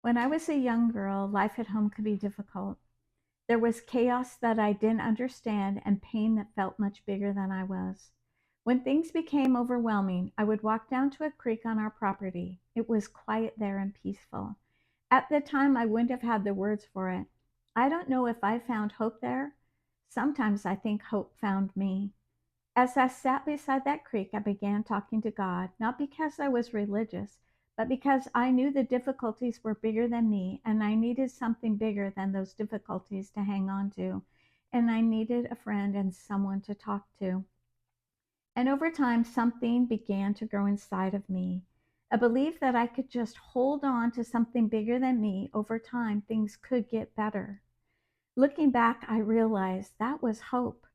When I was a young girl, life at home could be difficult. There was chaos that I didn't understand and pain that felt much bigger than I was. When things became overwhelming, I would walk down to a creek on our property. It was quiet there and peaceful. At the time, I wouldn't have had the words for it. I don't know if I found hope there. Sometimes I think hope found me. As I sat beside that creek, I began talking to God, not because I was religious, but because I knew the difficulties were bigger than me, and I needed something bigger than those difficulties to hang on to. And I needed a friend and someone to talk to. And over time, something began to grow inside of me. A belief that I could just hold on to something bigger than me. Over time, things could get better. Looking back, I realized that was hope.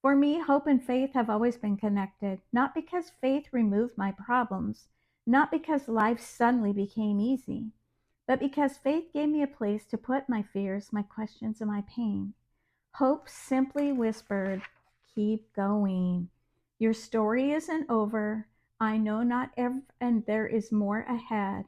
For me, hope and faith have always been connected, not because faith removed my problems, not because life suddenly became easy, but because faith gave me a place to put my fears, my questions, and my pain. Hope simply whispered, "Keep going. Your story isn't over. I know and there is more ahead.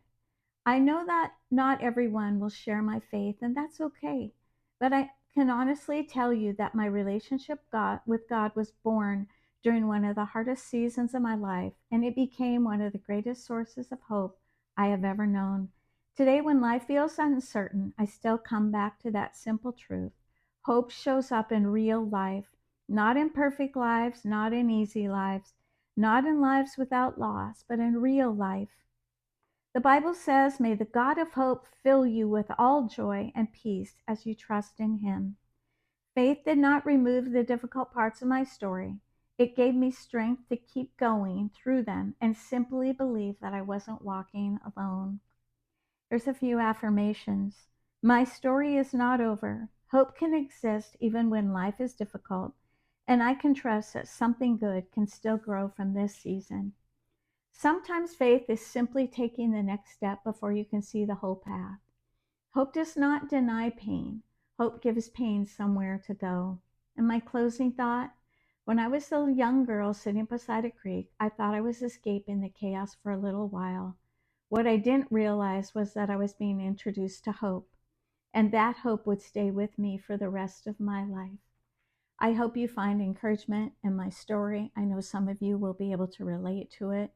I know that not everyone will share my faith, and that's okay. But I can honestly tell you that my with God was born during one of the hardest seasons of my life, and it became one of the greatest sources of hope I have ever known. Today, when life feels uncertain, I still come back to that simple truth. Hope shows up in real life, not in perfect lives, not in easy lives, not in lives without loss, but in real life. The Bible says, "May the God of hope fill you with all joy and peace as you trust in him." Faith did not remove the difficult parts of my story. It gave me strength to keep going through them and simply believe that I wasn't walking alone. Here's a few affirmations. My story is not over. Hope can exist even when life is difficult, and I can trust that something good can still grow from this season. Sometimes faith is simply taking the next step before you can see the whole path. Hope does not deny pain. Hope gives pain somewhere to go. And my closing thought, when I was a young girl sitting beside a creek, I thought I was escaping the chaos for a little while. What I didn't realize was that I was being introduced to hope, and that hope would stay with me for the rest of my life. I hope you find encouragement in my story. I know some of you will be able to relate to it.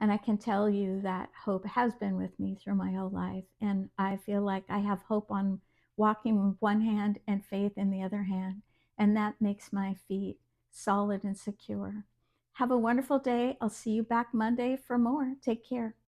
And I can tell you that hope has been with me through my whole life. And I feel like I have hope on walking with one hand and faith in the other hand. And that makes my feet solid and secure. Have a wonderful day. I'll see you back Monday for more. Take care.